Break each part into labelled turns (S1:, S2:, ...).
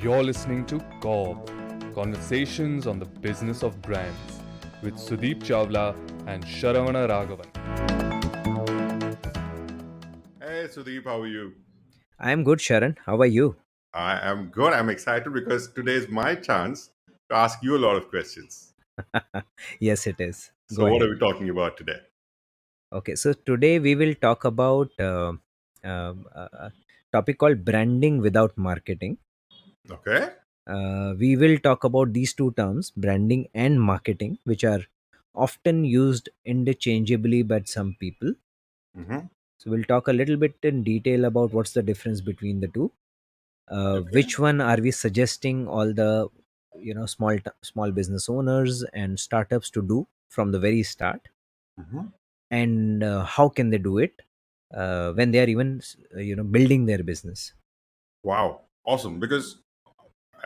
S1: You're listening to COB Conversations on the Business of Brands with Sudeep Chawla and Sharavana Raghavan.
S2: Hey Sudeep, how are you?
S3: I'm good, Sharan. How are you?
S2: I am good. I'm excited because today is my chance to ask you a lot of questions.
S3: Yes, it is. Go
S2: So, what are
S3: ahead.
S2: we talking about today?
S3: Okay, so today we will talk about a topic called branding without marketing.
S2: Okay.
S3: We will talk about these two terms, branding and marketing, which are often used interchangeably by some people.
S2: Hmm.
S3: So we'll talk a little bit in detail about what's the difference between the two.
S2: Okay.
S3: Which one are we suggesting all the small business owners and startups to do from the very start,
S2: Hmm.
S3: and how can they do it when they are even building their business.
S2: Wow. Awesome. Because,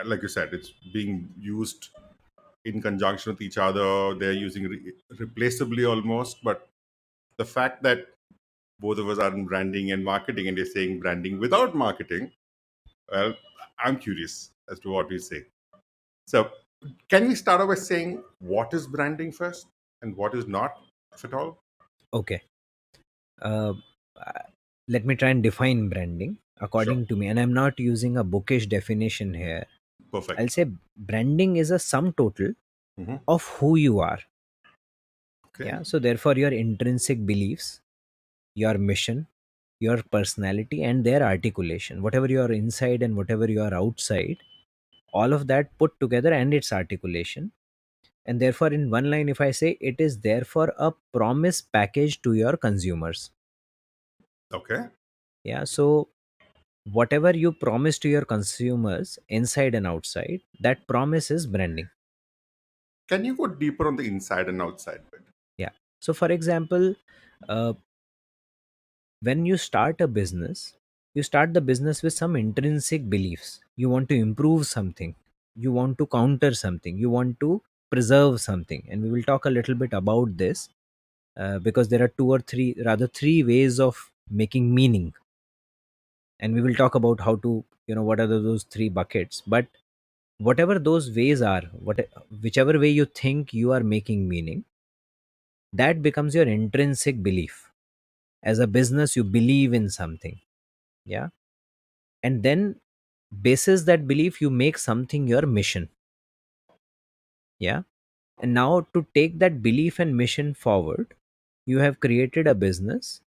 S2: like you said, it's being used in conjunction with each other. They're using replaceably almost. But the fact that both of us are in branding and marketing and they're saying branding without marketing, well, I'm curious as to what we say. So, can we start off by saying what is branding first and what is not, if at all?
S3: Okay, uh, uh, let me try and define branding
S2: Sure.
S3: according to me, and I'm not using a bookish definition here. I'll
S2: Perfect.
S3: say branding is a sum total
S2: Hmm.
S3: of who you are.
S2: Okay.
S3: Yeah, so therefore your intrinsic beliefs, your mission, your personality, and their articulation, whatever you are inside and whatever you are outside, all of that put together and its articulation. And therefore, in one line, if I say it is therefore a promise package to your consumers.
S2: Okay.
S3: Yeah, so whatever you promise to your consumers inside and outside, that promise is branding.
S2: Can you go deeper on the inside and outside bit?
S3: Yeah, so for example, uh, when you start a business, you start the business with some intrinsic beliefs. You want to improve something, you want to counter something, you want to preserve something, and we will talk a little bit about this, because there are two or three, rather three ways of making meaning, and we will talk about how to, what are those three buckets. But whatever those ways are, whichever way you think you are making meaning, that becomes your intrinsic belief. As a business, you believe in something. Yeah, and then basis that belief, you make something your mission. Yeah, and now to take that belief and mission forward, you have created a business,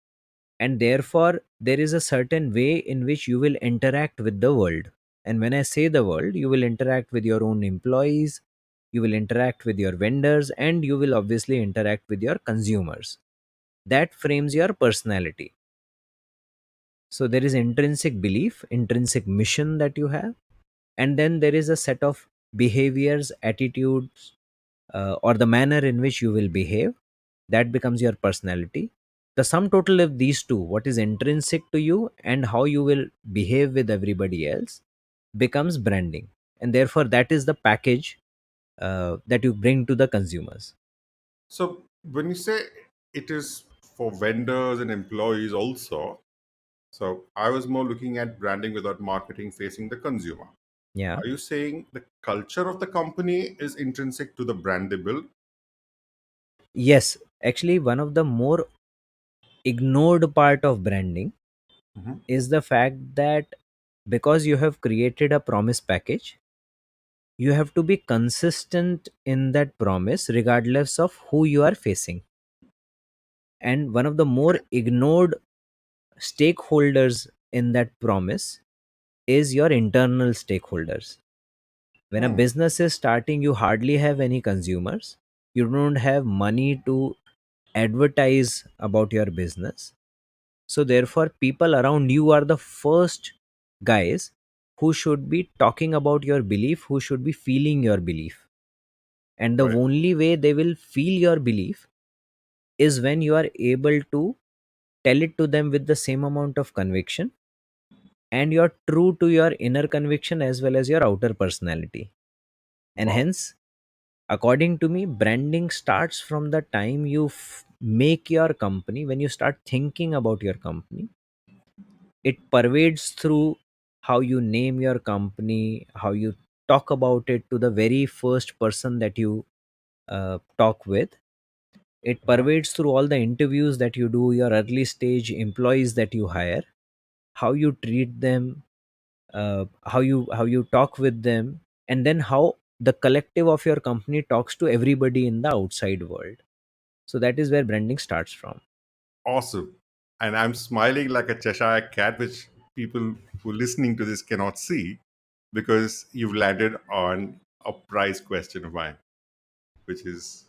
S3: and therefore there is a certain way in which you will interact with the world. And when I say the world, you will interact with your own employees, you will interact with your vendors, and you will obviously interact with your consumers. That frames your personality. So there is intrinsic belief, intrinsic mission that you have, and then there is a set of behaviors, attitudes, or the manner in which you will behave. That becomes your personality. The sum total of these two, what is intrinsic to you and how you will behave with everybody else, becomes branding. And therefore that is the package that you bring to the consumers.
S2: So, when you say it is for vendors and employees also, so I was more looking at branding without marketing facing the consumer.
S3: Yeah.
S2: Are you saying the culture of the company is intrinsic to the brand they build?
S3: Yes, actually one of the more ignored part of branding
S2: Hmm.
S3: is the fact that because you have created a promise package, you have to be consistent in that promise regardless of who you are facing. And one of the more
S2: Okay.
S3: ignored stakeholders in that promise is your internal stakeholders. When a
S2: Hmm.
S3: business is starting, you hardly have any consumers, you don't have money to advertise about your business. So therefore people around you are the first guys who should be talking about your belief, who should be feeling your belief. And the
S2: Right.
S3: only way they will feel your belief is when you are able to tell it to them with the same amount of conviction, and you're true to your inner conviction as well as your outer personality. And
S2: Wow.
S3: hence, according to me, branding starts from the time you make your company. When you start thinking about your company, it pervades through how you name your company, how you talk about it to the very first person that you talk with. It
S2: Uh-huh.
S3: pervades through all the interviews that you do, your early stage employees that you hire, how you treat them, how you talk with them, and then how the collective of your company talks to everybody in the outside world. So that is where branding starts from.
S2: Awesome. And I'm smiling like a Cheshire cat, which people who are listening to this cannot see because you've landed on a prize question of mine, which is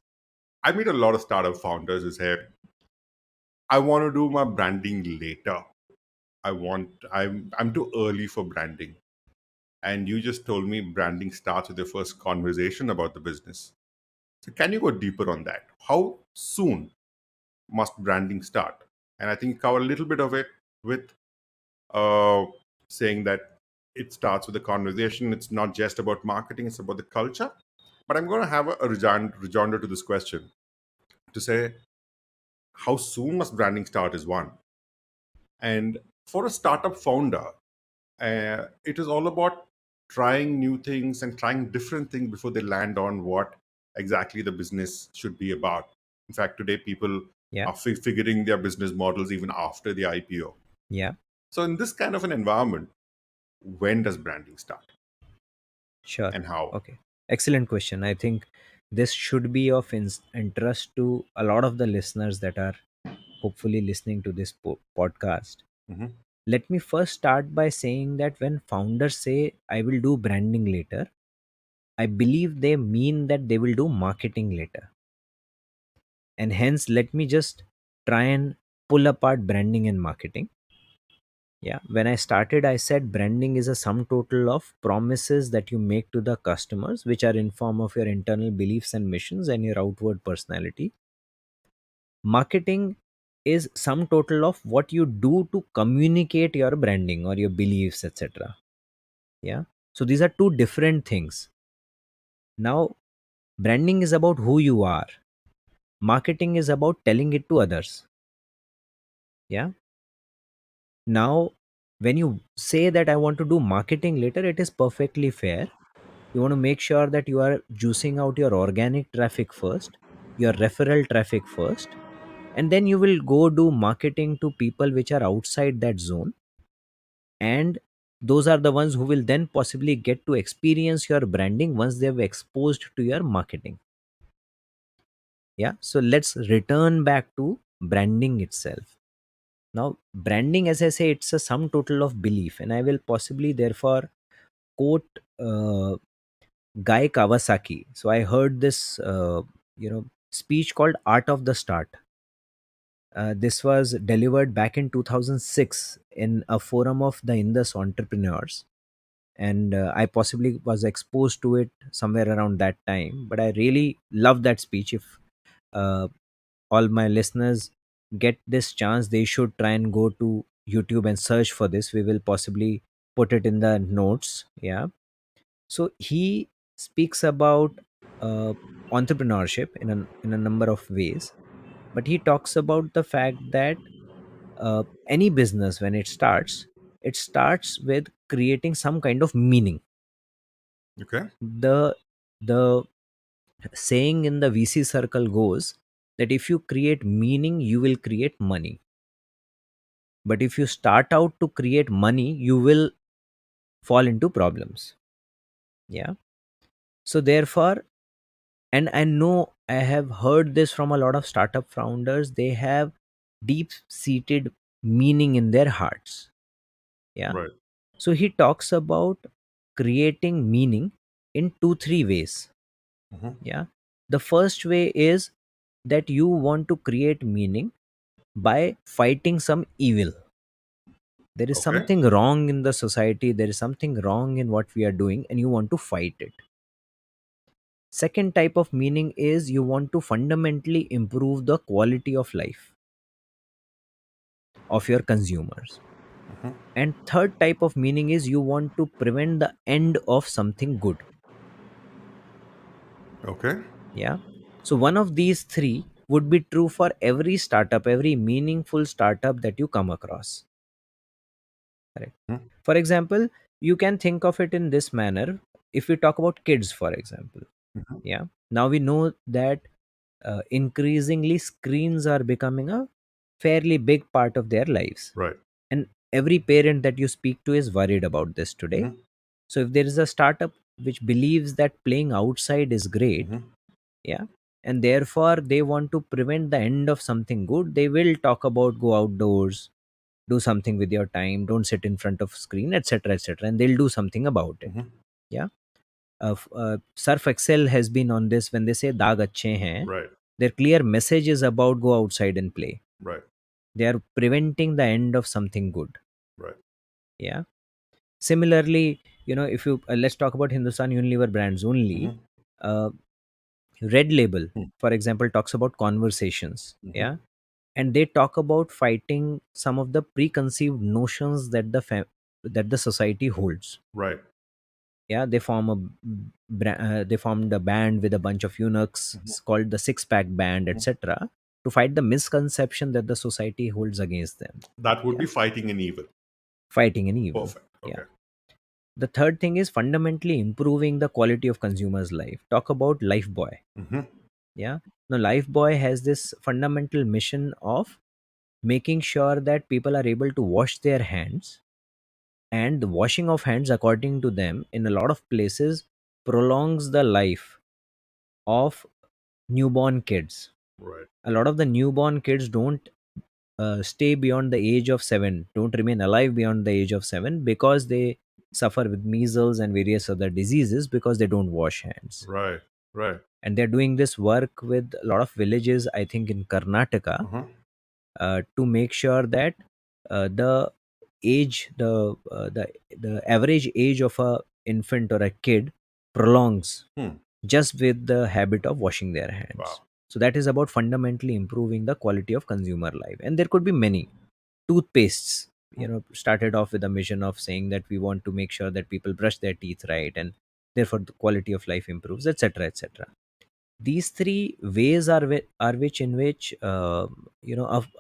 S2: I meet a lot of startup founders who say, I want to do my branding later. I'm too early for branding. And you just told me branding starts with your first conversation about the business. So can you go deeper on that? How soon must branding start? And I think you cover a little bit of it with uh, saying that it starts with a conversation. It's not just about marketing, it's about the culture. But I'm going to have a rejoinder to this question to say, how soon must branding start is one. And for a startup founder, it is all about trying new things and trying different things before they land on what exactly the business should be about. In fact, today people
S3: Yeah,
S2: are figuring their business models even after the IPO.
S3: yeah,
S2: So, in this kind of an environment, when does branding start
S3: sure.
S2: and how?
S3: Okay, excellent question. I think this should be of interest to a lot of the listeners that are hopefully listening to this podcast.
S2: Hmm.
S3: Let me first start by saying that when founders say, I will do branding later, I believe they mean that they will do marketing later. And hence, let me just try and pull apart branding and marketing. Yeah. When I started, I said branding is a sum total of promises that you make to the customers, which are in form of your internal beliefs and missions and your outward personality. Marketing is sum total of what you do to communicate your branding or your beliefs, etc. Yeah. So these are two different things. Now, branding is about who you are. Marketing is about telling it to others. Yeah. Now, when you say that I want to do marketing later, it is perfectly fair. You want to make sure that you are juicing out your organic traffic first, your referral traffic first, and then you will go do marketing to people which are outside that zone. And those are the ones who will then possibly get to experience your branding once they've exposed to your marketing. Yeah. So let's return back to branding itself. Now, branding, as I say, it's a sum total of belief, and I will possibly therefore quote Guy Kawasaki. So I heard this, speech called "Art of the Start." This was delivered back in 2006 in a forum of the Indus entrepreneurs, and I possibly was exposed to it somewhere around that time. But I really love that speech. If uh, all my listeners get this chance, they should try and go to YouTube and search for this. We will possibly put it in the notes. Yeah. So he speaks about uh, entrepreneurship in a number of ways, but he talks about the fact that any business, when it starts with creating some kind of meaning.
S2: Okay.
S3: The saying in the VC circle goes that if you create meaning, you will create money. But if you start out to create money, you will fall into problems. Yeah. So therefore, and I know I have heard this from a lot of startup founders, they have deep seated meaning in their hearts. Yeah.
S2: Right.
S3: So he talks about creating meaning in two, three ways.
S2: Hmm.
S3: Yeah. The first way is that you want to create meaning by fighting some evil. There is
S2: Okay.
S3: something wrong in the society, there is something wrong in what we are doing, and you want to fight it. Second type of meaning is you want to fundamentally improve the quality of life of your consumers.
S2: Hmm.
S3: And third type of meaning is you want to prevent the end of something good.
S2: Okay.
S3: Yeah. So one of these three would be true for every startup, every meaningful startup that you come across. Correct.
S2: Hmm.
S3: For example, you can think of it in this manner. If we talk about kids, for example,
S2: Mhm.
S3: yeah, now we know that increasingly screens are becoming a fairly big part of their lives,
S2: Right.
S3: and every parent that you speak to is worried about this today.
S2: Mhm.
S3: So if there is a startup which believes that playing outside is great,
S2: Mhm.
S3: yeah, and therefore they want to prevent the end of something good, they will talk about go outdoors, do something with your time, don't sit in front of screen, etc., etc., and they'll do something about it.
S2: Mhm.
S3: Yeah. Surf Excel has been on this. When they say daag achhe hain,
S2: Right.
S3: their clear message is about go outside and play.
S2: Right.
S3: They are preventing the end of something good.
S2: Right.
S3: Yeah. Similarly, if you let's talk about Hindustan Unilever brands only.
S2: Mhm.
S3: uh, Red Label,
S2: Mhm.
S3: for example, talks about conversations.
S2: Mhm.
S3: Yeah. And they talk about fighting some of the preconceived notions that that the society holds.
S2: Right.
S3: Yeah, they formed a band with a bunch of eunuchs
S2: Mhm.
S3: called the Six Pack Band,
S2: Mhm.
S3: etc., to fight the misconception that the society holds against them.
S2: That would
S3: Yeah,
S2: be fighting an evil.
S3: fighting an evil.
S2: Perfect.
S3: Yeah.
S2: Okay.
S3: The third thing is fundamentally improving the quality of consumers' life. Talk about Lifebuoy.
S2: Mhm.
S3: Yeah. Now, Lifebuoy has this fundamental mission of making sure that people are able to wash their hands, and the washing of hands, according to them, in a lot of places prolongs the life of newborn kids.
S2: Right.
S3: A lot of the newborn kids don't stay beyond the age of 7, don't remain alive beyond the age of 7, because they suffer with measles and various other diseases because they don't wash hands.
S2: Right. Right.
S3: And they're doing this work with a lot of villages, I think in Karnataka,
S2: Uh-huh.
S3: to make sure that the age the average age of a infant or a kid prolongs
S2: Hmm.
S3: just with the habit of washing their
S2: Wow.
S3: hands. So that is about fundamentally improving the quality of consumer life. And there could be many toothpastes,
S2: Hmm.
S3: started off with a mission of saying that we want to make sure that people brush their teeth right, and therefore the quality of life improves, etc., etc. These three ways are which in which a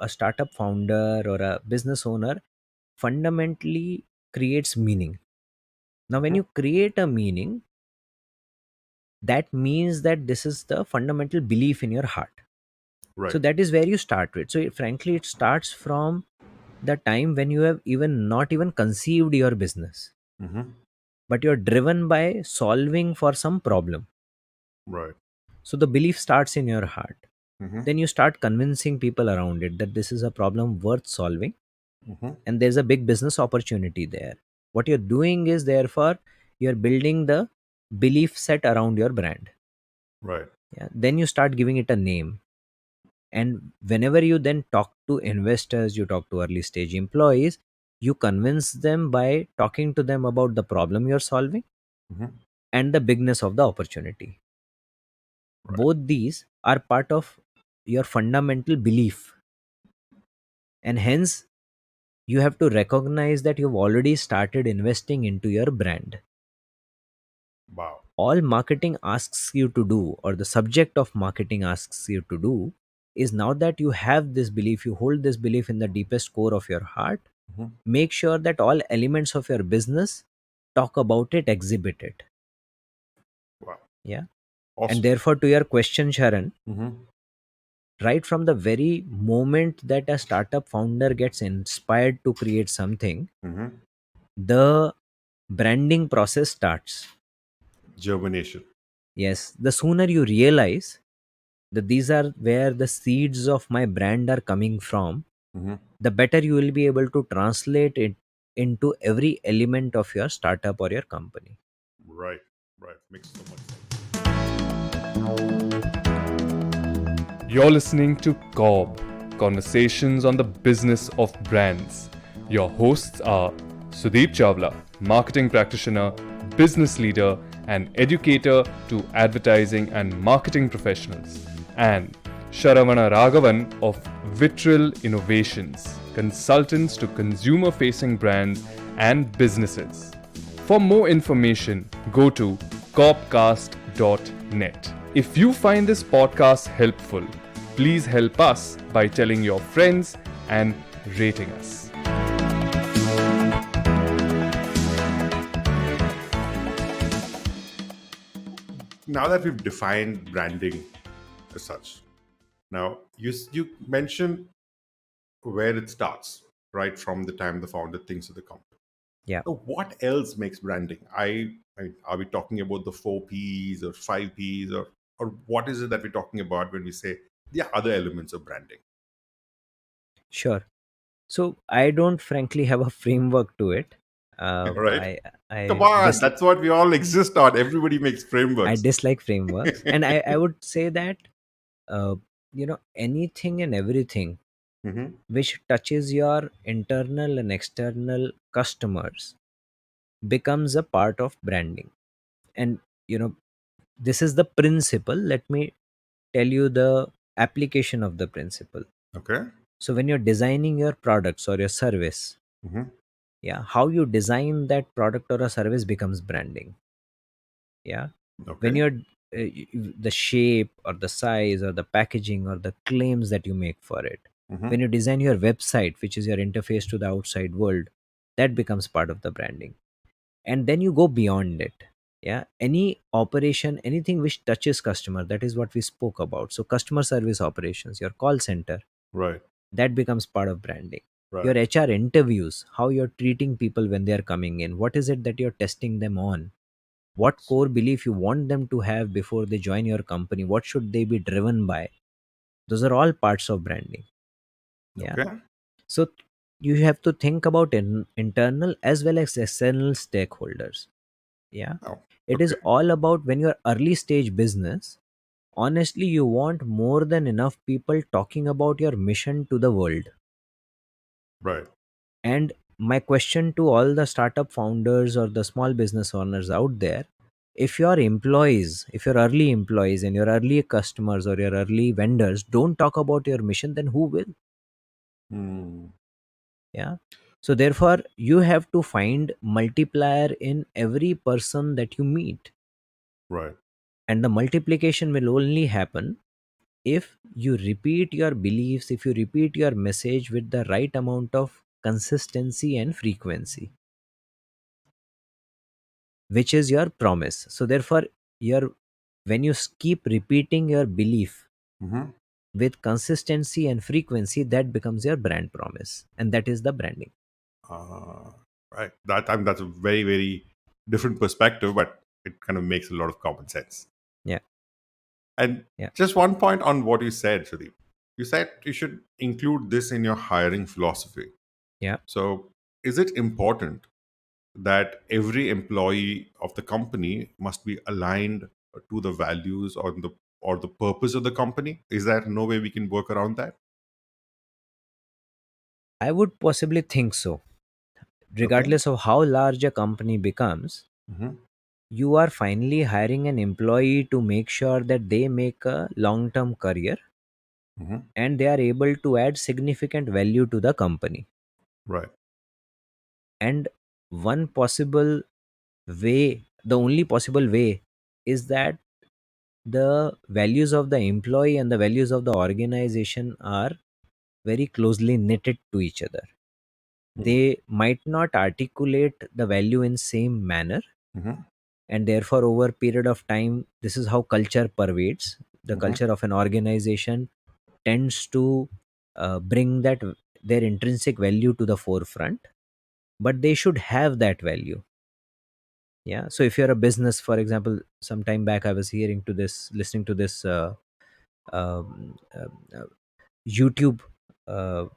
S3: startup founder or a business owner fundamentally creates meaning. Now when
S2: Mhm.
S3: you create a meaning, that means that this is the fundamental belief in your heart. So
S2: Right.
S3: that is where you start with. So frankly, it starts from the time when you have even not even conceived your business,
S2: Mhm.
S3: but you're driven by solving for some problem.
S2: Right.
S3: So the belief starts in your heart.
S2: Mhm.
S3: Then you start convincing people around it that this is a problem worth solving,
S2: Mhm.
S3: and there's a big business opportunity there. What you're doing is, therefore, you're building the belief set around your brand.
S2: Right.
S3: Yeah. Then you start giving it a name. And whenever you then talk to investors, you talk to early stage employees, you convince them by talking to them about the problem you're solving
S2: Mhm.
S3: and the bigness of the opportunity.
S2: Right.
S3: Both these are part of your fundamental belief. And hence, you have to recognize that you've already started investing into your brand.
S2: Wow.
S3: All marketing asks you to do, or the subject of marketing asks you to do, is now that you have this belief, you hold this belief in the deepest core of your heart,
S2: Mhm.
S3: make sure that all elements of your business talk about it, exhibit it.
S2: Wow.
S3: Yeah. And
S2: Awesome.
S3: therefore, to your question, Sharan,
S2: Mhm.
S3: right from the very moment that a startup founder gets inspired to create something,
S2: Mhm.
S3: the branding process starts.
S2: Germination.
S3: Yes, the sooner you realize that these are where the seeds of my brand are coming from,
S2: Mhm.
S3: the better you will be able to translate it into every element of your startup or your company.
S2: Right. Right. Makes so much sense.
S1: You're listening to Cobb, Conversations on the Business of Brands. Your hosts are Sudeep Chawla, marketing practitioner, business leader, and educator to advertising and marketing professionals, and Sharavana Raghavan of Vitril Innovations, consultants to consumer facing brands and businesses. For more information, go to copcast.net. If you find this podcast helpful, please help us by telling your friends and rating us.
S2: now that we've defined branding as such, now you mentioned where it starts, right from the time the founder thinks of the company.
S3: Yeah,
S2: So what else makes branding? Are we talking about the four P's or five P's, or what is it that we're talking about when we say the other elements of branding?
S3: sure. So I don't frankly have a framework to it. Uh,
S2: All right.
S3: I
S2: Come
S3: I
S2: on,
S3: dis
S2: that's what we all exist on. Everybody makes
S3: I
S2: frameworks.
S3: dislike frameworks, and I would say that uh, anything and everything
S2: Hmm.
S3: which touches your internal and external customers becomes a part of branding. And you know this is the principle. Let me tell you the application of the principle.
S2: Okay.
S3: So when you're designing your products or your service,
S2: Hmm.
S3: yeah, how you design that product or a service becomes branding. Yeah, when
S2: Okay.
S3: you're the shape or the size or the packaging or the claims that you make for it,
S2: Hmm.
S3: when you design your website, which is your interface to the outside world, that becomes part of the branding. And then you go beyond it. Yeah, any operation, anything which touches customer, that is what we spoke about. So customer service operations, your call center,
S2: Right.
S3: that becomes part of branding. Your
S2: Right.
S3: HR interviews, how you're treating people when they are coming in, what is it that you're testing them on, what core belief you want them to have before they join your company, what should they be driven by, those are all parts of branding. Yeah,
S2: Okay.
S3: so you have to think about internal as well as external stakeholders. Yeah,
S2: Oh,
S3: it is
S2: okay.
S3: all about when you're early stage business, honestly you want more than enough people talking about your mission to the world.
S2: Right.
S3: And my question to all the startup founders or the small business owners out there, if your employees, if your early employees and your early customers or your early vendors don't talk about your mission, then who will?
S2: Hmm.
S3: Yeah. So therefore you have to find multiplier in every person that you meet.
S2: Right.
S3: And the multiplication will only happen if you repeat your beliefs, if you repeat your message with the right amount of consistency and frequency, which is your promise. So therefore your when you keep repeating your belief
S2: Hmm.
S3: with consistency and frequency, that becomes your brand promise, and that is the branding.
S2: Uh, right. That's a very, very different perspective, but it kind of makes a lot of common sense.
S3: Yeah,
S2: And
S3: yeah,
S2: just one point on what you said, Sudeep. You said you should include this in your hiring philosophy.
S3: yeah.
S2: So, is it important that every employee of the company must be aligned to the values or the purpose of the company? Is there no way we can work around that?
S3: I would possibly think so.
S2: Okay.
S3: Regardless of how large a company becomes,
S2: Hmm.
S3: you are finally hiring an employee to make sure that they make a long term career
S2: Hmm.
S3: and they are able to add significant value to the company.
S2: Right.
S3: And one possible way, the only possible way, is that the values of the employee and the values of the organization are very closely knitted to each other. They might not articulate the value in same manner,
S2: Mm-hmm.
S3: and therefore over period of time, this is how culture pervades. The
S2: Hmm.
S3: culture of an organization tends to bring that their intrinsic value to the forefront, but they should have that value. Yeah, so if you're a business, for example, some time back I was listening to this um, uh, uh, YouTube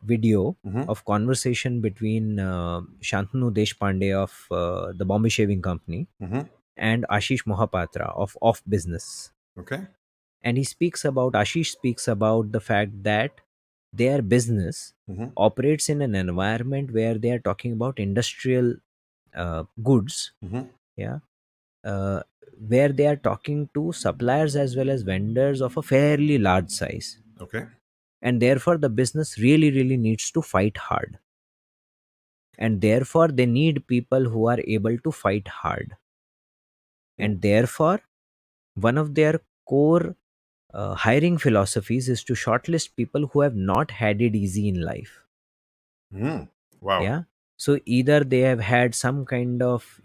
S3: video
S2: Hmm.
S3: of conversation between Shantanu Deshpande of the Bombay Shaving Company
S2: Hmm.
S3: and Ashish Mohapatra of Off Business.
S2: Okay.
S3: And Ashish speaks about the fact that their business
S2: Hmm.
S3: operates in an environment where they are talking about industrial goods.
S2: Hmm.
S3: Yeah, uh, where they are talking to suppliers as well as vendors of a fairly large size,
S2: Okay.
S3: and therefore the business really really needs to fight hard, and therefore they need people who are able to fight hard,
S2: Mm.
S3: and therefore one of their core hiring philosophies is to shortlist people who have not had it easy in life.
S2: Mm. Wow.
S3: Yeah, so either they have had some kind of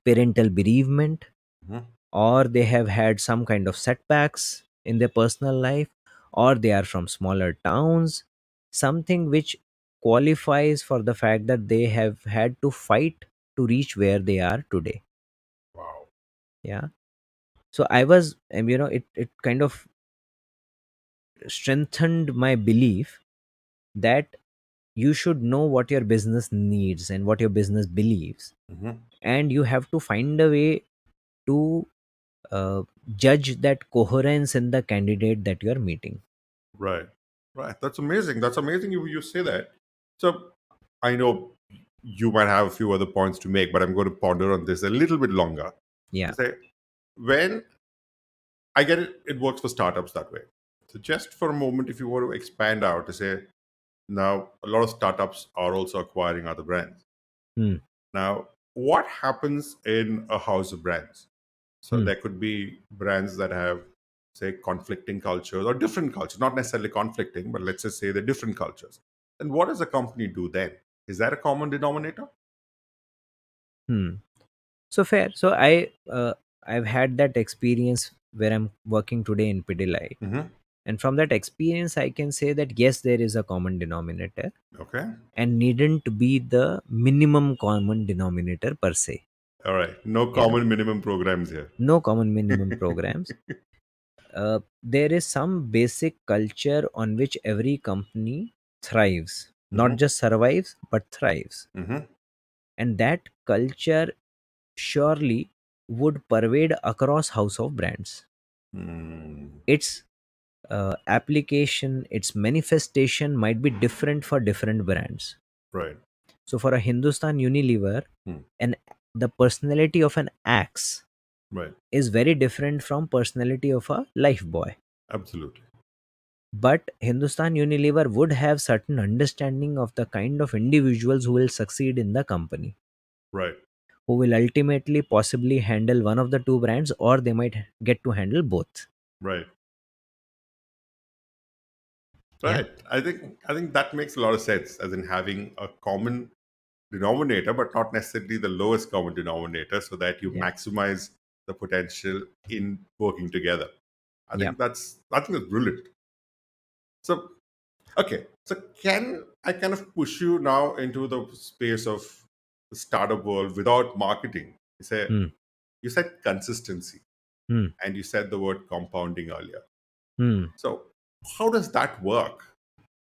S3: parental bereavement,
S2: Hmm.
S3: or they have had some kind of setbacks in their personal life, or they are from smaller towns, something which qualifies for the fact that they have had to fight to reach where they are today.
S2: Wow.
S3: Yeah. So I was, it kind of strengthened my belief that you should know what your business needs and what your business believes,
S2: Hmm.
S3: and you have to find a way to uh, judge that coherence in the candidate that you are meeting.
S2: Right. Right. That's amazing. That's amazing you say that. So I know you might have a few other points to make, but I'm going to ponder on this a little bit longer.
S3: Yeah.
S2: To say, when I get it, it works for startups that way. So just for a moment, if you want to expand out to say, now a lot of startups are also acquiring other brands.
S3: Hmm.
S2: Now, what happens in a house of brands? So
S3: Hmm.
S2: there could be brands that have, say, conflicting cultures or different cultures, not necessarily conflicting, but let's just say they're different cultures. And what does a company do then? Is that a common denominator?
S3: Hmm. So fair. So I've had that experience where I'm working today in Pidilite,
S2: Hmm.
S3: and from that experience, I can say that yes, there is a common denominator,
S2: Okay.
S3: and needn't be the minimum common denominator per se.
S2: All right. No
S3: Yeah.
S2: common minimum programs here.
S3: No common minimum programs. There is some basic culture on which every company thrives, not
S2: Hmm.
S3: just survives but thrives,
S2: Hmm.
S3: and that culture surely would pervade across house of brands.
S2: Mm.
S3: Its application, its manifestation might be different for different brands.
S2: Right.
S3: So for a Hindustan Unilever,
S2: Mm.
S3: and the personality of an axe
S2: Right.
S3: is very different from personality of a lifebuoy.
S2: Absolutely.
S3: But Hindustan Unilever would have certain understanding of the kind of individuals who will succeed in the company,
S2: Right.
S3: who will ultimately possibly handle one of the two brands, or they might get to handle both.
S2: Right.
S3: Yeah.
S2: Right. I think that makes a lot of sense, as in having a common denominator, but not necessarily the lowest common denominator, so that you
S3: Yeah.
S2: maximize the potential in working together. I
S3: Yeah.
S2: think that's brilliant. So okay, so can I kind of push you now into the space of the startup world without marketing?
S3: Hmm.
S2: You said consistency,
S3: Hmm.
S2: and you said the word compounding earlier.
S3: Hmm.
S2: So how does that work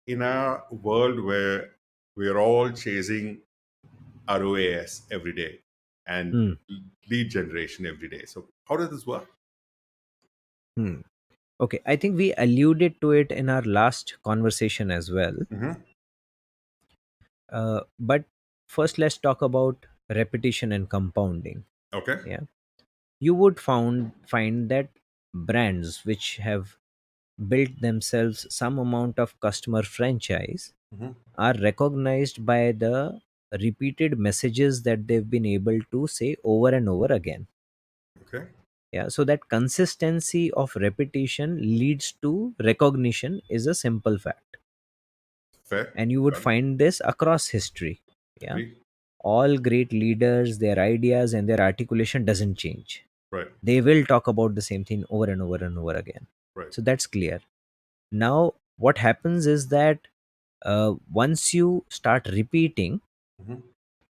S2: in a world where we're all chasing RoAS every day and
S3: Hmm.
S2: lead generation every day? So how does this work?
S3: Hmm. Okay, I think we alluded to it in our last conversation as well.
S2: Hmm.
S3: But first, let's talk about repetition and compounding.
S2: Okay.
S3: Yeah, you would find that brands which have built themselves some amount of customer franchise
S2: Hmm.
S3: are recognized by the repeated messages that they've been able to say over and over again.
S2: Okay.
S3: Yeah, so that consistency of repetition leads to recognition is a simple fact,
S2: Fair.
S3: and you would
S2: Got it.
S3: find this across history. Yeah,
S2: Agree.
S3: all great leaders, their ideas and their articulation doesn't change.
S2: Right.
S3: They will talk about the same thing over and over and over again.
S2: Right.
S3: So that's clear. Now what happens is that once you start repeating,
S2: Hmm.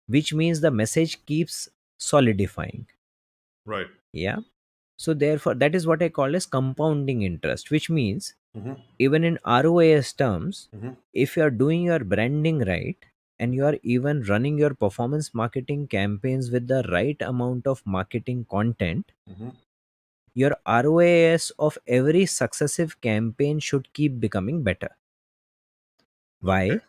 S3: which means the message keeps solidifying.
S2: Right.
S3: Yeah, so therefore that is what I call as compounding interest, which means
S2: Hmm.
S3: even in ROAS terms,
S2: Hmm.
S3: if you are doing your branding right, and you are even running your performance marketing campaigns with the right amount of marketing content,
S2: Hmm.
S3: your ROAS of every successive campaign should keep becoming better.
S2: Okay.
S3: Why?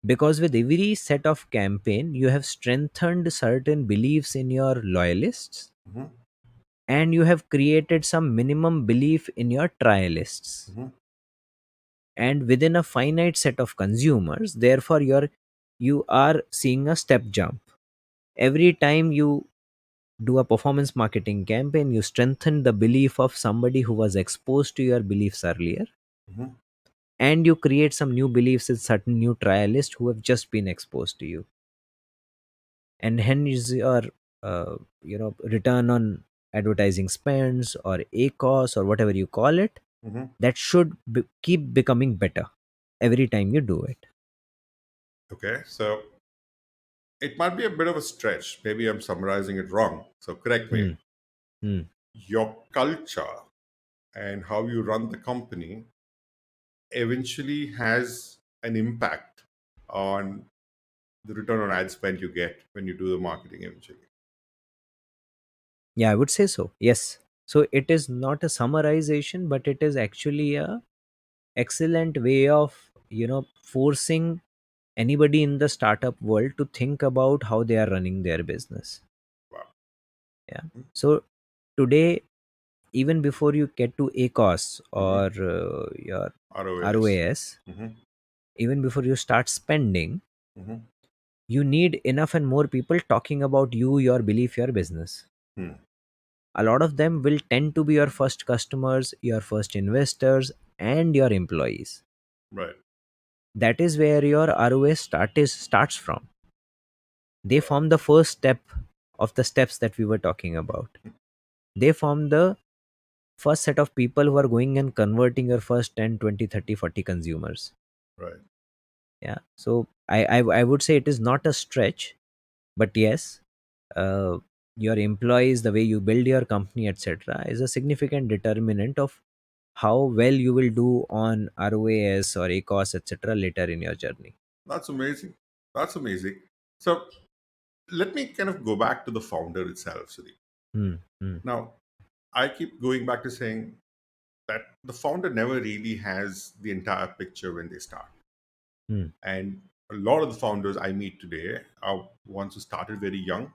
S3: Because with every set of campaign, you have strengthened certain beliefs in your loyalists,
S2: Hmm.
S3: and you have created some minimum belief in your trialists.
S2: Hmm.
S3: And within a finite set of consumers, therefore you are seeing a step jump. Every time you do a performance marketing campaign, you strengthen the belief of somebody who was exposed to your beliefs earlier,
S2: Hmm.
S3: and you create some new beliefs in certain new trialists who have just been exposed to you, and hence your return on advertising spends or ACOS or whatever you call it,
S2: Hmm.
S3: that should keep becoming better every time you do it.
S2: Okay, so it might be a bit of a stretch. Maybe I'm summarizing it wrong. So correct me.
S3: Hmm. Hmm.
S2: Your culture and how you run the company eventually has an impact on the return on ad spend you get when you do the marketing eventually.
S3: Yeah, I would say so. Yes. So it is not a summarization, but it is actually a excellent way of, forcing anybody in the startup world to think about how they are running their business.
S2: Wow.
S3: Yeah. So today, even before you get to ACOS
S2: Hmm.
S3: or your
S2: ROAS.
S3: ROAS,
S2: Hmm.
S3: even before you start spending,
S2: Hmm.
S3: you need enough and more people talking about you, your belief, your business.
S2: Hmm.
S3: A lot of them will tend to be your first customers, your first investors, and your employees.
S2: Right.
S3: That is where your ROS starts from. They form the first step of the steps that we were talking about. They form the first set of people who are going and converting your first 10, 20, 30, 40 consumers.
S2: Right.
S3: Yeah. So I would say it is not a stretch, but yes, uh, your employees, the way you build your company, etc., is a significant determinant of how well you will do on ROAS or ACOS, etc., later in your journey.
S2: That's amazing. That's amazing. So let me kind of go back to the founder itself, Sudeep.
S3: Hmm. Hmm.
S2: Now, I keep going back to saying that the founder never really has the entire picture when they start.
S3: Hmm.
S2: And a lot of the founders I meet today are ones who started very young,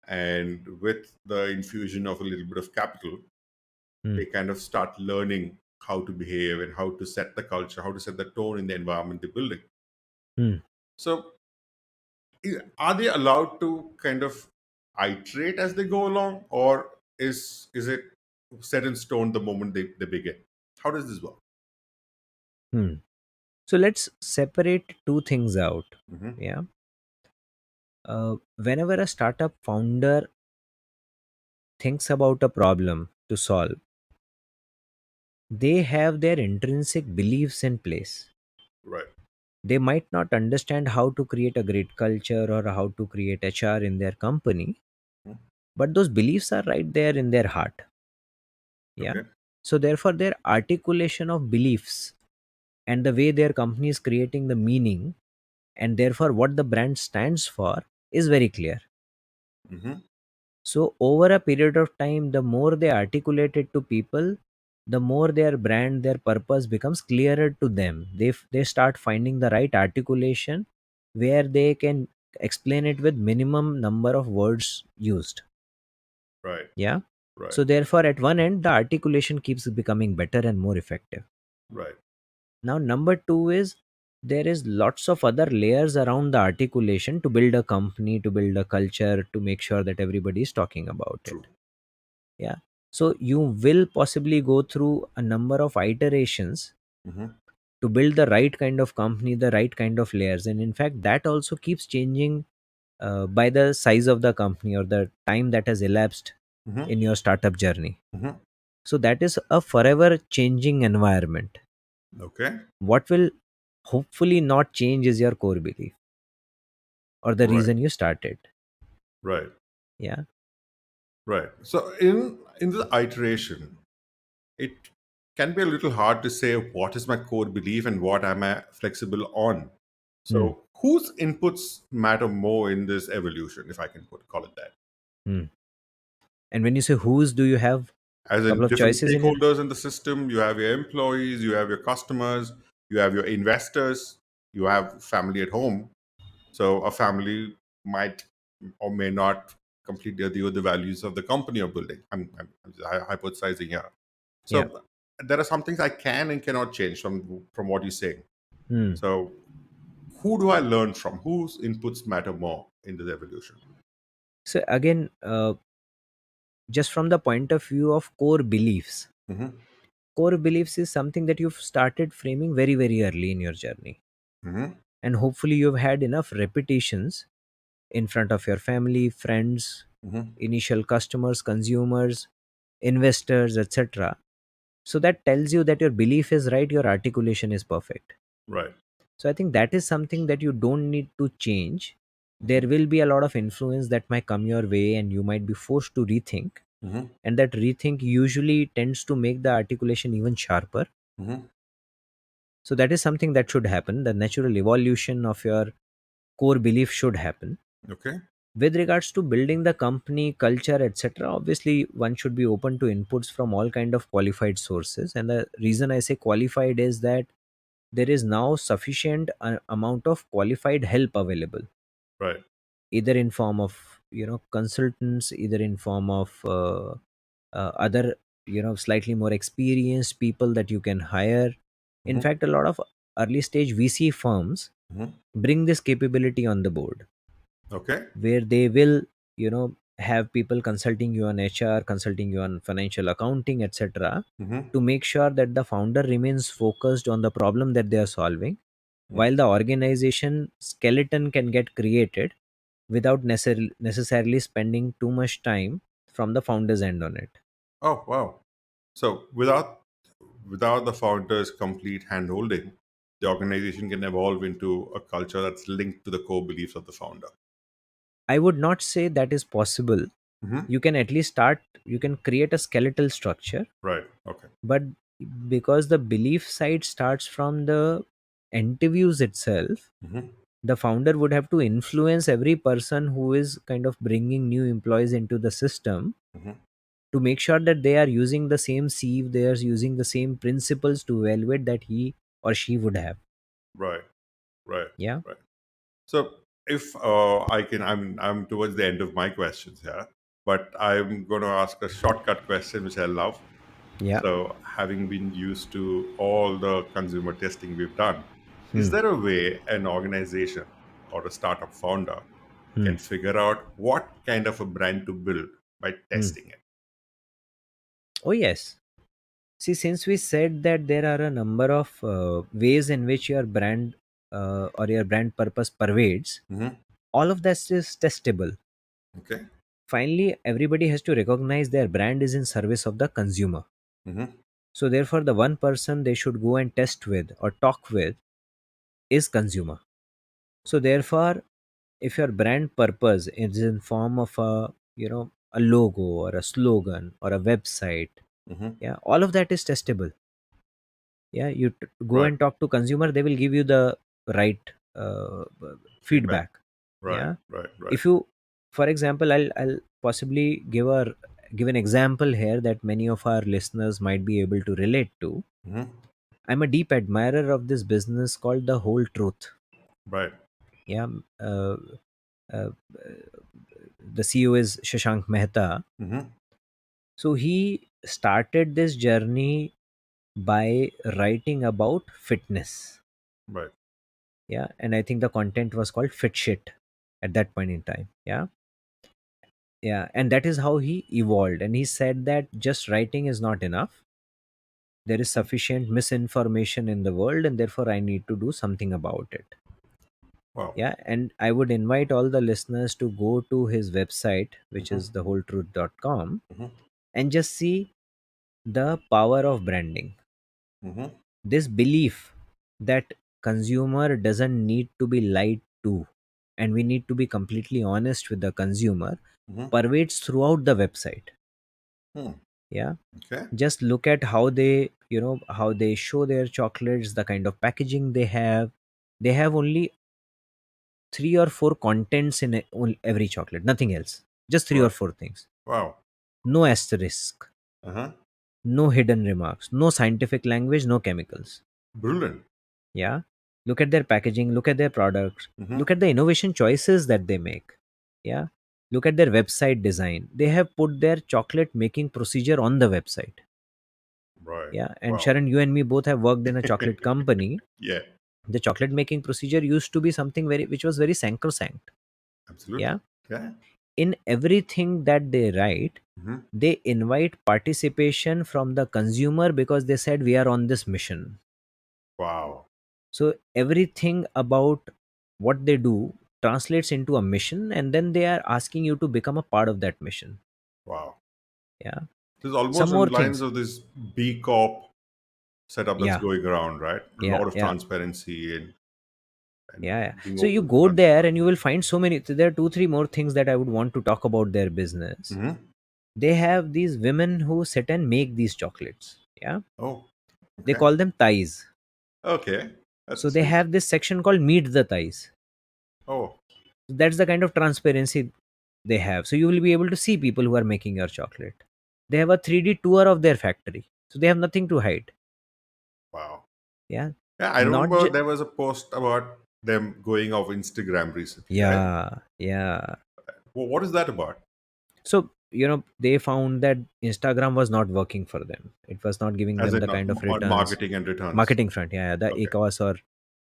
S2: and with the infusion of a little bit of capital,
S3: Hmm.
S2: they kind of start learning how to behave and how to set the culture, how to set the tone in the environment they're building.
S3: Hmm.
S2: So, are they allowed to kind of iterate as they go along, or is it set in stone the moment they begin? How does this work?
S3: Hmm. So let's separate two things out.
S2: Hmm.
S3: Yeah. Whenever a startup founder thinks about a problem to solve, they have their intrinsic beliefs in place.
S2: Right.
S3: They might not understand how to create a great culture or how to create HR in their company,
S2: Mhm.
S3: but those beliefs are right there in their heart. Yeah.
S2: Okay.
S3: So therefore, their articulation of beliefs and the way their company is creating the meaning, and therefore what the brand stands for, is very clear.
S2: Hmm.
S3: So over a period of time, the more they articulate it to people, the more their brand, their purpose becomes clearer to them. They start finding the right articulation where they can explain it with minimum number of words used.
S2: Right.
S3: Yeah.
S2: Right.
S3: So therefore, at one end, the articulation keeps becoming better and more effective.
S2: Right.
S3: Now, number two is there is lots of other layers around the articulation to build a company, to build a culture, to make sure that everybody is talking about it.
S2: True.
S3: Yeah. So you will possibly go through a number of iterations
S2: Hmm.
S3: to build the right kind of company, the right kind of layers. And in fact, that also keeps changing by the size of the company or the time that has elapsed
S2: Hmm.
S3: in your startup journey.
S2: Hmm.
S3: So that is a forever changing environment.
S2: Okay.
S3: What will hopefully not change is your core belief or the
S2: Right.
S3: reason you started.
S2: Right.
S3: Yeah.
S2: Right. So in the iteration, it can be a little hard to say what is my core belief and what am I flexible on.
S3: Hmm.
S2: So whose inputs matter more in this evolution, if I can call it that?
S3: Hmm. And when you say whose, do you have
S2: As
S3: a couple
S2: in
S3: of
S2: different
S3: choices in your?
S2: stakeholders in the system, you have your employees, you have your customers, you have your investors, you have family at home. So a family might or may not completely agree with the values of the company you're building. I'm just hypothesizing here.
S3: Yeah.
S2: So there are some things I can and cannot change from what you're saying.
S3: Hmm.
S2: So who do I learn from? Whose inputs matter more in this evolution?
S3: So again, just from the point of view of
S2: Hmm.
S3: core beliefs is something that you've started framing very, very early in your journey.
S2: Hmm.
S3: And hopefully you've had enough repetitions in front of your family, friends,
S2: Mm-hmm.
S3: initial customers, consumers, investors, etc. So that tells you that your belief is right, your articulation is perfect.
S2: Right.
S3: So I think that is something that you don't need to change. There
S2: Mm-hmm.
S3: will be a lot of influence that might come your way, and you might be forced to rethink.
S2: Mm-hmm.
S3: And that rethink usually tends to make the articulation even sharper.
S2: Mm-hmm.
S3: So that is something that should happen. The natural evolution of your core belief should happen.
S2: Okay.
S3: With regards to building the company culture, etc., obviously one should be open to inputs from all kind of qualified sources. And the reason I say qualified is that there is now sufficient amount of qualified help available,
S2: Right.
S3: either in form of consultants, either in form of other slightly more experienced people that you can hire. In
S2: Mm-hmm.
S3: fact, a lot of early stage VC firms
S2: Mm-hmm.
S3: bring this capability on the board,
S2: Okay.
S3: where they will have people consulting you on HR, consulting you on financial accounting, etc.,
S2: Mm-hmm.
S3: to make sure that the founder remains focused on the problem that they are solving,
S2: Mm.
S3: while the organization skeleton can get created without necessarily spending too much time from the founder's end on it.
S2: Oh, wow. So without the founder's complete handholding, the organization can evolve into a culture that's linked to the core beliefs of the founder.
S3: I would not say that is possible.
S2: Mm-hmm.
S3: You can at least start, you can create a skeletal structure,
S2: Right. Okay.
S3: but because the belief side starts from the interviews itself,
S2: Mm-hmm.
S3: the founder would have to influence every person who is kind of bringing new employees into the system
S2: Mm-hmm.
S3: to make sure that they are using the same sieve, they are using the same principles to evaluate that he or she would have.
S2: Right. Right.
S3: Yeah.
S2: Right. So if I can, I'm towards the end of my questions here, but I'm going to ask a shortcut question, which I love.
S3: Yeah.
S2: So, having been used to all the consumer testing we've done, is
S3: Hmm.
S2: there a way an organization or a startup founder
S3: Hmm.
S2: can figure out what kind of a brand to build by
S3: Hmm.
S2: testing it?
S3: Oh, yes. See, since we said that there are a number of ways in which your brand or your brand purpose pervades,
S2: Hmm.
S3: all of that is testable.
S2: Okay.
S3: Finally, everybody has to recognize their brand is in service of the consumer.
S2: Hmm.
S3: So, therefore, the one person they should go and test with or talk with is consumer. So, therefore, if your brand purpose is in form of a logo or a slogan or a website,
S2: Hmm.
S3: yeah, all of that is testable. Yeah, you go
S2: Right.
S3: and talk to consumer, they will give you the right
S2: Feedback.
S3: feedback.
S2: Right.
S3: Yeah.
S2: Right. Right.
S3: If you, for example, I'll possibly give an example here that many of our listeners might be able to relate to.
S2: Hmm.
S3: I'm a deep admirer of this business called The Whole Truth.
S2: Right.
S3: Yeah. uh, uh, the CEO is Shashank Mehta.
S2: Hmm.
S3: So he started this journey by writing about fitness.
S2: Right.
S3: Yeah. And I think the content was called Fit Shit at that point in time. Yeah. Yeah. And that is how he evolved. And he said that just writing is not enough. There is sufficient misinformation in the world, and therefore I need to do something about it.
S2: Wow.
S3: Yeah. And I would invite all the listeners to go to his website, which
S2: Hmm.
S3: is thewholetruth.com,
S2: Hmm.
S3: and just see the power of branding.
S2: Hmm.
S3: This belief that consumer doesn't need to be lied to, and we need to be completely honest with the consumer,
S2: Hmm.
S3: pervades throughout the website.
S2: Hmm.
S3: Yeah.
S2: Okay.
S3: Just look at how they, how they show their chocolates, the kind of packaging they have. They have only three or four contents in every chocolate, nothing else. Just three or
S2: Right.
S3: four things.
S2: Wow.
S3: No asterisk,
S2: Uh-huh.
S3: no hidden remarks, no scientific language, no chemicals.
S2: Brilliant.
S3: Yeah. Look at their packaging, look at their products,
S2: Hmm.
S3: look at the innovation choices that they make. Yeah. Look at their website design. They have put their chocolate making procedure on the website.
S2: Right.
S3: Yeah. And
S2: Wow.
S3: Sharan, you and me both have worked in a chocolate company.
S2: Yeah.
S3: The chocolate making procedure used to be something which was very sacrosanct.
S2: Absolutely.
S3: Yeah.
S2: Yeah.
S3: In everything that they write,
S2: Hmm.
S3: they invite participation from the consumer because they said we are on this mission.
S2: Wow.
S3: So everything about what they do translates into a mission, and then they are asking you to become a part of that mission.
S2: Wow.
S3: Yeah.
S2: This is
S3: Some
S2: almost on
S3: more
S2: the lines
S3: things.
S2: of this B Corp setup that's
S3: Yeah.
S2: going around, right? A
S3: Yeah.
S2: lot of
S3: Yeah.
S2: transparency and
S3: Yeah, yeah.
S2: being
S3: So you
S2: open to the
S3: go
S2: country.
S3: there and you will find so many. There are two, three more things that I would want to talk about their business.
S2: Hmm.
S3: They have these women who sit and make these chocolates. Yeah.
S2: Oh,
S3: They
S2: okay.
S3: call them thighs.
S2: Okay.
S3: So
S2: That's
S3: they
S2: useful.
S3: have this section called Meet the Thighs.
S2: Oh,
S3: That's the kind of transparency they have. So you will be able to see people who are making your chocolate. They have a 3D tour of their factory. So they have nothing to hide.
S2: wow.
S3: Yeah.
S2: Yeah, I
S3: Not
S2: remember
S3: just.
S2: there was a post about them going off Instagram recently, right?
S3: Yeah. Yeah.
S2: Well, what is that about?
S3: So, they found that Instagram was not working for them. It was not giving
S2: As
S3: them
S2: in
S3: the kind of
S2: on
S3: returns.
S2: marketing and returns.
S3: Marketing front, yeah, the
S2: Okay.
S3: ECOS or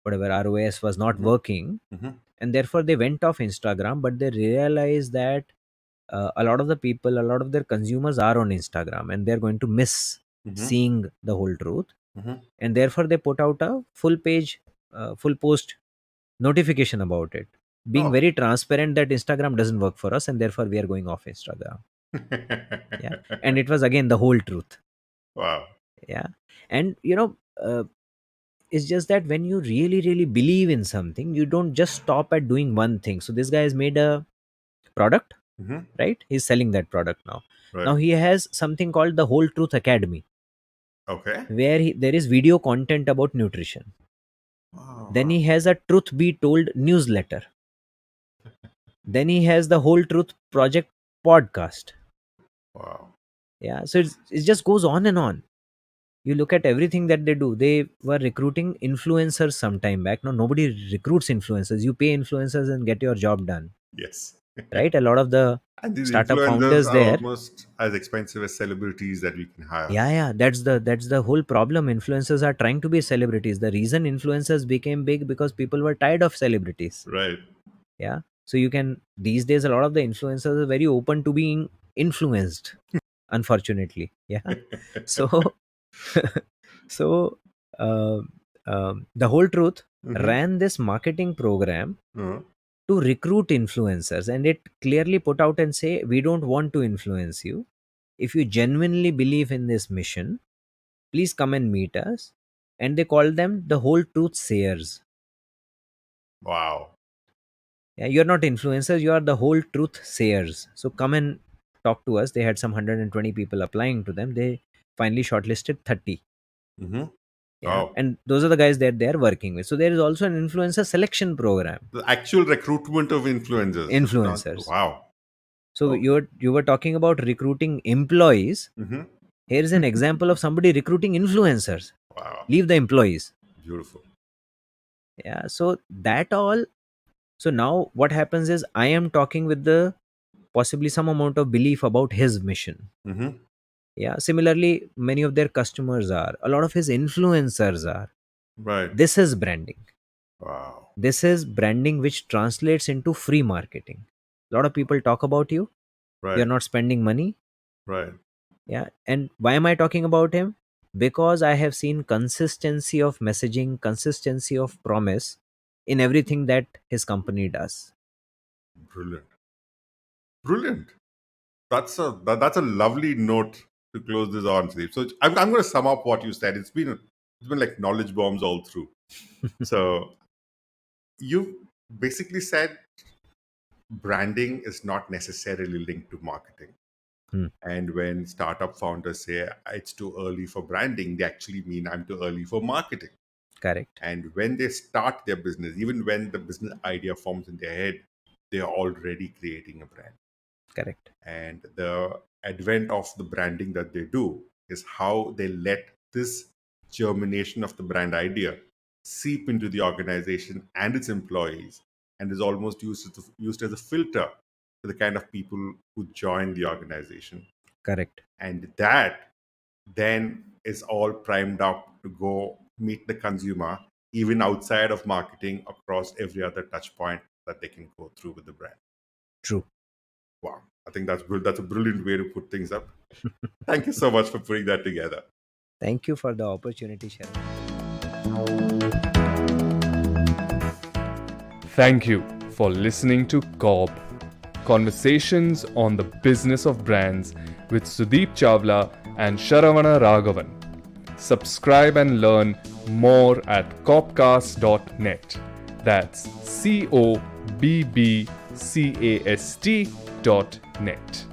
S3: whatever ROAS was not
S2: Hmm.
S3: working.
S2: Hmm.
S3: And therefore, they went off Instagram, but they realized that a lot of the people, a lot of their consumers are on Instagram and they're going to miss
S2: Hmm.
S3: seeing the whole truth.
S2: Hmm.
S3: And therefore, they put out a full page, full post notification about it, being
S2: Oh.
S3: very transparent that Instagram doesn't work for us and therefore we are going off Instagram. Yeah. And it was again the whole truth.
S2: Wow.
S3: Yeah. And it's just that when you really really believe in something, you don't just stop at doing one thing. So this guy has made a product,
S2: Hmm.
S3: right? He's selling that product now.
S2: Right.
S3: Now he has something called the Whole Truth Academy,
S2: Okay.
S3: where there is video content about nutrition.
S2: Wow.
S3: Then he has a Truth Be Told newsletter. Then he has the Whole Truth Project podcast.
S2: Wow.
S3: Yeah. So it just goes on and on. You look at everything that they do. They were recruiting influencers some time back. No, nobody recruits influencers. You pay influencers and get your job done,
S2: Yes.
S3: right? A lot of the
S2: And these
S3: startup
S2: influencers
S3: founders
S2: are
S3: there.
S2: almost as expensive as celebrities that we can hire.
S3: Yeah, yeah, that's the whole problem. Influencers are trying to be celebrities. The reason influencers became big because people were tired of celebrities.
S2: Right.
S3: Yeah. So you can, these days a lot of the influencers are very open to being influenced, unfortunately. Yeah. So so uh, the Whole Truth
S2: Hmm.
S3: ran this marketing program
S2: Uh,
S3: to recruit influencers, and it clearly put out and say, we don't want to influence you. If you genuinely believe in this mission, please come and meet us. And they call them the Whole Truth Sayers.
S2: wow.
S3: Yeah, you're not influencers, you are the Whole Truth Sayers. So come and talk to us. They had some 120 people applying to them. They finally shortlisted 30.
S2: Hmm.
S3: Yeah.
S2: Wow.
S3: And those are the guys that they're working with. So there is also an influencer selection program.
S2: The actual recruitment of influencers. It's not.
S3: Influencers.
S2: Wow.
S3: So
S2: Oh.
S3: you were talking about recruiting employees.
S2: Hmm.
S3: Here is an example of somebody recruiting influencers.
S2: Wow.
S3: Leave the employees.
S2: Beautiful.
S3: Yeah. So that all. So now what happens is I am talking with the possibly some amount of belief about his mission.
S2: Hmm.
S3: Yeah. Similarly, many of their customers are. A lot of his influencers are.
S2: Right.
S3: This is branding.
S2: Wow.
S3: This is branding which translates into free marketing. A lot of people talk about you. You're
S2: Right.
S3: not spending money.
S2: Right.
S3: Yeah. And why am I talking about him? Because I have seen consistency of messaging, consistency of promise in everything that his company does.
S2: Brilliant. Brilliant. That's a lovely note to close this on, Steve. So I'm going to sum up what you said. It's been like knowledge bombs all through. So you basically said branding is not necessarily linked to marketing.
S3: Hmm.
S2: And when startup founders say it's too early for branding, they actually mean I'm too early for marketing.
S3: Correct.
S2: And when they start their business, even when the business idea forms in their head, they are already creating a brand.
S3: Correct.
S2: And the advent of the branding that they do is how they let this germination of the brand idea seep into the organization and its employees, and is almost used as a filter for the kind of people who join the organization.
S3: Correct.
S2: And that then is all primed up to go meet the consumer, even outside of marketing, across every other touch point that they can go through with the brand.
S3: True.
S2: Wow, I think that's a brilliant way to put things up. Thank you so much for putting that together.
S3: Thank you for the opportunity, Sharan.
S1: Thank you for listening to COB, Conversations on the Business of Brands with Sudeep Chawla and Sharavana Raghavan. Subscribe and learn more at cobcast.net. That's COBBCAST.net.